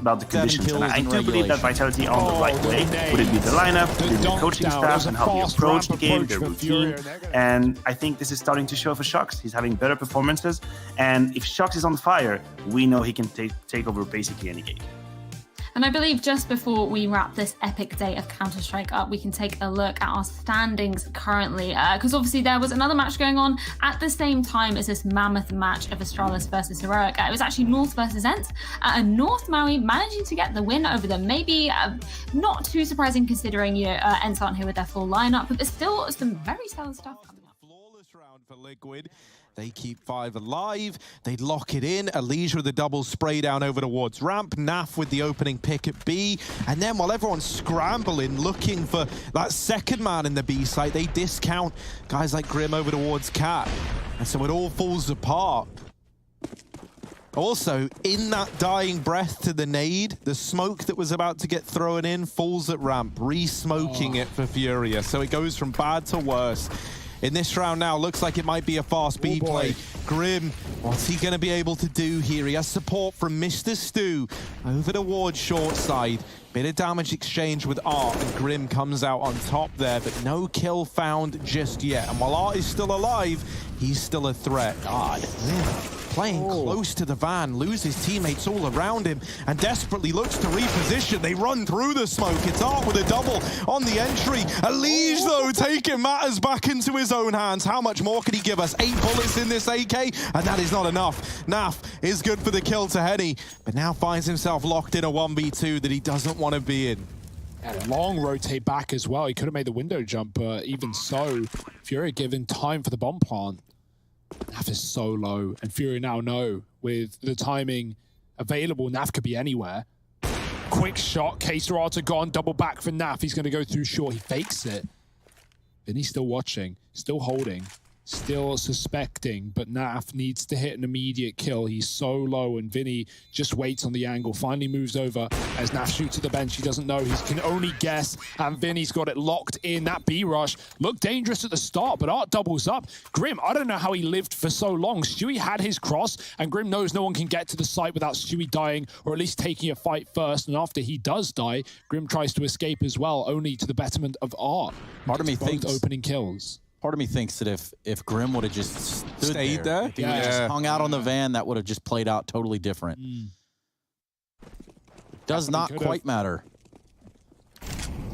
about the conditions. And I do believe that Vitality are on the right way. Would it be the lineup, would it be the coaching staff, and how they approach the game, their routine? And I think this is starting to show for Shox. He's having better performances. And if Shox is on fire, we know he can take over basically any game. And I believe just before we wrap this epic day of Counter-Strike up, we can take a look at our standings currently. Because obviously there was another match going on at the same time as this mammoth match of Astralis versus Heroic. It was actually North versus Ents. And North Maui managing to get the win over them. Maybe not too surprising considering Ents aren't here with their full lineup, but there's still some very solid stuff coming up. Flawless round for Liquid. They keep 5 alive, they lock it in, Elijah with the double spray down over towards ramp, Naf with the opening pick at B, and then while everyone's scrambling, looking for that second man in the B site, they discount guys like Grim over towards Cat, and so it all falls apart. Also, in that dying breath to the nade, the smoke that was about to get thrown in falls at ramp, re-smoking it for Furia, so it goes from bad to worse. In this round now, looks like it might be a fast B play. Grim, what's he going to be able to do here? He has support from Mr. Stu over towards short side. Bit of damage exchange with Art, and Grim comes out on top there, but no kill found just yet. And while Art is still alive, he's still a threat. God, playing close to the van, loses teammates all around him, and desperately looks to reposition. They run through the smoke. It's Art with a double on the entry. Elige, though, taking matters back into his own hands. How much more can he give us? 8 bullets in this AK, and that is not enough. Naf is good for the kill to Henny, but now finds himself locked in a 1v2 that he doesn't want to be in. And a long rotate back as well. He could have made the window jump, but even so, Furia given time for the bomb plant. Naf is so low, and Furia now know with the timing available, Naf could be anywhere. Quick shot, K-Serata gone, double back for Naf. He's going to go through short, he fakes it. Then he's still watching, still holding, still suspecting, but Naf needs to hit an immediate kill. He's so low, and Vinny just waits on the angle, finally moves over as Naf shoots to the bench. He doesn't know, he can only guess, and Vinny's got it locked in. That B rush looked dangerous at the start, but Art doubles up. Grim, I don't know how he lived for so long. Stewie had his cross, and Grim knows no one can get to the site without Stewie dying, or at least taking a fight first, and after he does die, Grim tries to escape as well, only to the betterment of Art. Part of me thinks opening kills. Part of me thinks that if Grim would have just stayed there, if he would have just hung out on the van, that would have just played out totally different. Does not quite matter.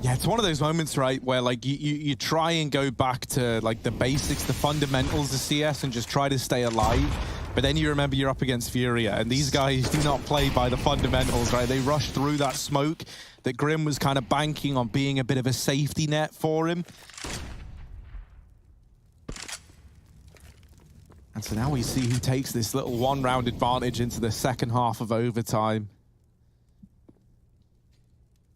Yeah, it's one of those moments, right, where like you try and go back to like the basics, the fundamentals of CS, and just try to stay alive. But then you remember you're up against Furia, and these guys do not play by the fundamentals, right? They rush through that smoke that Grim was kind of banking on being a bit of a safety net for him. And so now we see who takes this little one-round advantage into the second half of overtime.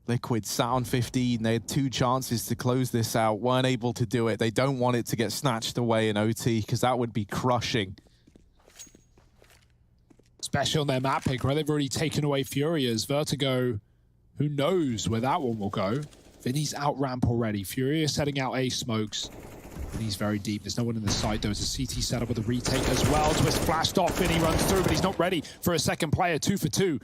Liquid sat on 15. They had 2 chances to close this out, weren't able to do it. They don't want it to get snatched away in OT, because that would be crushing. Especially on their map pick, right? They've already taken away Furia's. Vertigo, who knows where that one will go. Vinny's out ramp already. Furia setting out A smokes. He's very deep. There's no one in the site. There was a CT setup with a retake as well. Twist flashed off. Vinny runs through, but he's not ready for a second player. 2 for 2.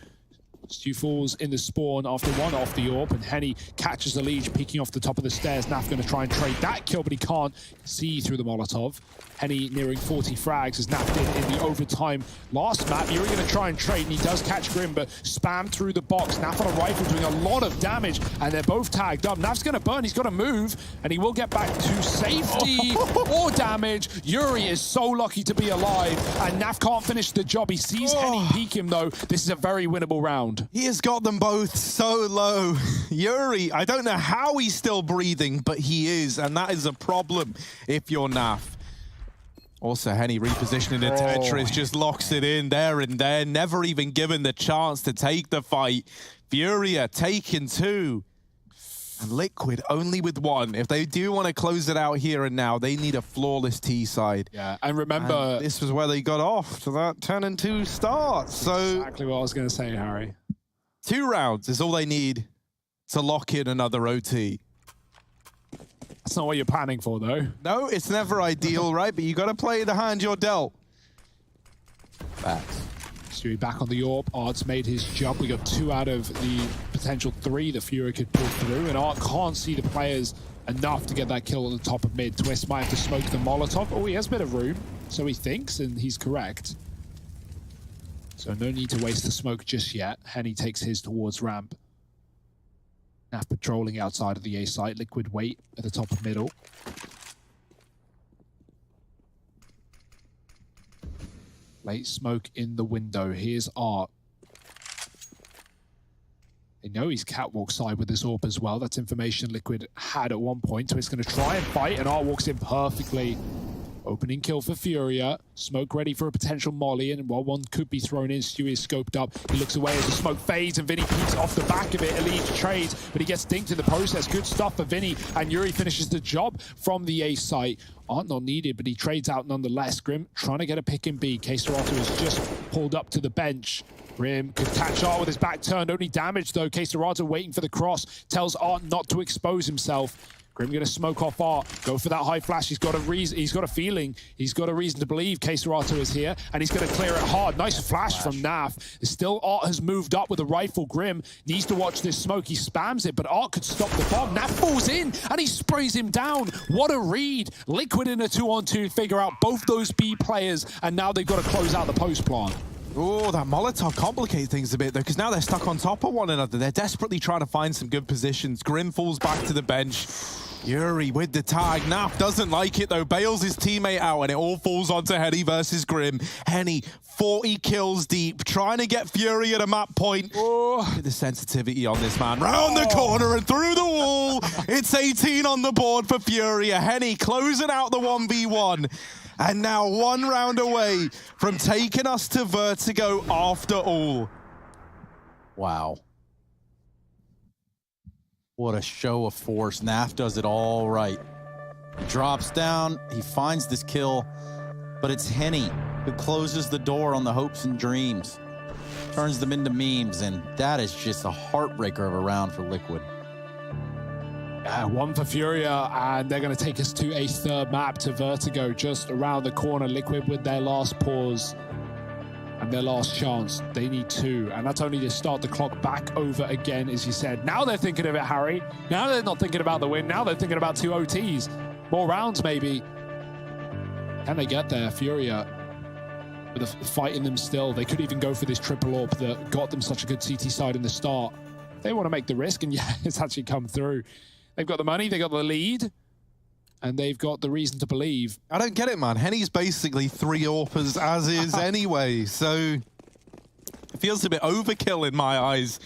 Stu falls in the spawn after 1 off the AWP, and Henny catches the lead, peeking off the top of the stairs. Naf going to try and trade that kill, but he can't see through the Molotov. Henny nearing 40 frags as Naf did in the overtime last map. Yuri going to try and trade, and he does catch Grim, but spam through the box. Naf on a rifle doing a lot of damage, and they're both tagged up. Naf's going to burn, he's got to move, and he will get back to safety or damage. Yuri is so lucky to be alive, and Naf can't finish the job. He sees Henny peek him, though. This is a very winnable round. He has got them both so low. Yuri, I don't know how he's still breathing, but he is, and that is a problem if you're Naf. Also, Henny repositioning the Tetris, just locks it in there and there, never even given the chance to take the fight. Furia taking 2, and Liquid only with 1. If they do want to close it out here and now, they need a flawless T side. Yeah, and remember... And this was where they got off to that 10-2 start, so... Exactly what I was going to say, Harry. 2 rounds is all they need to lock in another OT. That's not what you're planning for, though. No, it's never ideal, right? But you got to play the hand you're dealt. Facts. Stewie back on the AWP. Art's made his jump. We got 2 out of the potential 3 the Furia could pull through, and Art can't see the players enough to get that kill at the top of mid. Twist might have to smoke the Molotov. Oh, he has a bit of room, so he thinks, and he's correct. So no need to waste the smoke just yet. Henny takes his towards ramp. Naf patrolling outside of the A site. Liquid wait at the top of middle. Late smoke in the window. Here's Art. They know he's catwalk side with this AWP as well. That's information Liquid had at one point. So he's going to try and fight, and Art walks in perfectly. Opening kill for Furia. Smoke ready for a potential molly, and while one could be thrown in, Stewie is scoped up. He looks away as the smoke fades, and Vinny peeks off the back of it. Elite trades, but he gets dinked in the process. Good stuff for Vinny, and Yuri finishes the job from the A site. Art not needed, but he trades out nonetheless. Grim trying to get a pick in B. K-Serato is just pulled up to the bench. Grim could catch Art with his back turned. Only damage though. K-Serato waiting for the cross. Tells Art not to expose himself. Grim gonna smoke off Art. Go for that high flash. He's got a reason. He's got a feeling. He's got a reason to believe K-Serato is here, and he's gonna clear it hard. Nice flash from Naf. Still, Art has moved up with a rifle. Grim needs to watch this smoke. He spams it, but Art could stop the bomb. Naf falls in, and he sprays him down. What a read! Liquid in a 2-on-2, figure out both those B players, and now they've got to close out the post plant. Oh, that Molotov complicates things a bit, though, because now they're stuck on top of one another. They're desperately trying to find some good positions. Grim falls back to the bench. Yuri with the tag. Naf doesn't like it, though. Bails his teammate out, and it all falls onto Henny versus Grim. Henny, 40 kills deep, trying to get Fury at a map point. Oh, look at the sensitivity on this man. Round the corner and through the wall. It's 18 on the board for Furia. Henny closing out the 1v1. And now 1 round away from taking us to Vertigo after all. Wow. What a show of force. Naf does it all right. He drops down, he finds this kill, but it's Henny who closes the door on the hopes and dreams, turns them into memes, and that is just a heartbreaker of a round for Liquid. 1 for Furia, and they're going to take us to a 3rd map to Vertigo just around the corner. Liquid with their last pause and their last chance. They need 2, and that's only to start the clock back over again, as you said. Now they're thinking of it, Harry. Now they're not thinking about the win. Now they're thinking about 2 OTs. More rounds, maybe. Can they get there? Furia with a fight in them still. They could even go for this triple AWP that got them such a good CT side in the start. They want to make the risk, and yeah, it's actually come through. They've got the money, they've got the lead, and they've got the reason to believe. I don't get it, man. Henny's basically 3 AWPers as is anyway, so it feels a bit overkill in my eyes.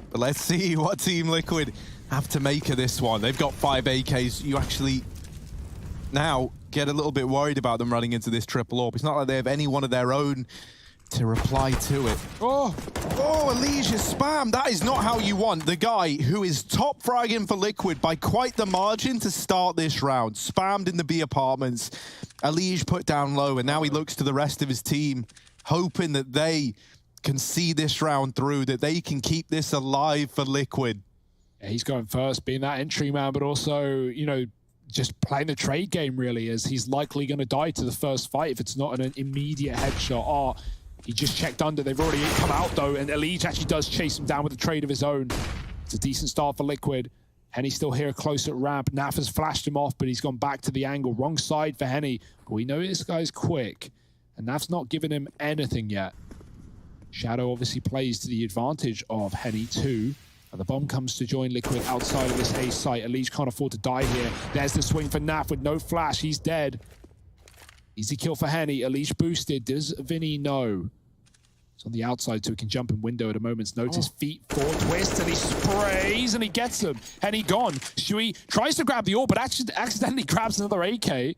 But let's see what Team Liquid have to make of this one. They've got 5 AKs. You actually now get a little bit worried about them running into this triple AWP. It's not like they have any one of their own to reply to it. Oh, Elijah spam. That is not how you want the guy who is top fragging for Liquid by quite the margin to start this round. Spammed in the B apartments. Elijah put down low, and now he looks to the rest of his team, hoping that they can see this round through, that they can keep this alive for Liquid. Yeah, he's going first, being that entry man, but also, you know, just playing the trade game, really, as he's likely going to die to the first fight if it's not an immediate headshot. He just checked under. They've already come out, though, and Elite actually does chase him down with a trade of his own. It's a decent start for Liquid. Henny's still here close at ramp. Naf has flashed him off, but he's gone back to the angle. Wrong side for Henny. But we know this guy's quick, and Naf's not giving him anything yet. Shadow obviously plays to the advantage of Henny, too. And the bomb comes to join Liquid outside of this A site. Elite can't afford to die here. There's the swing for Naf with no flash. He's dead. Easy kill for Henny. Elise boosted. Does Vinny know? It's on the outside, so he can jump in window at a moment's notice. Feet, 4 twists, and he sprays, and he gets him. Henny gone. Stewie tries to grab the AWP, but accidentally grabs another AK.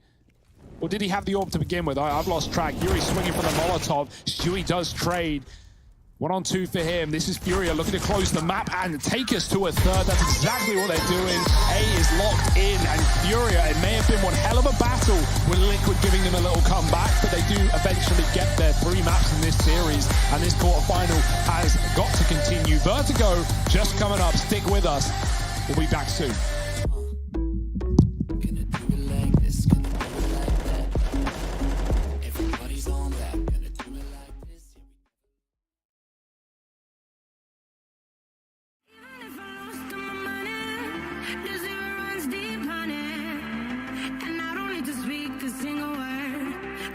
Or did he have the AWP to begin with? I've lost track. Yuri swinging for the Molotov. Stewie does trade. 1-on-2 for him. This is Furia looking to close the map and take us to a 3rd. That's exactly what they're doing. A is locked in, and Furia, it may have been one hell of a battle with Liquid giving them a little comeback, but they do eventually get their 3 maps in this series, and this quarterfinal has got to continue. Vertigo just coming up. Stick with us. We'll be back soon.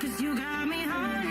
'cause you got me high.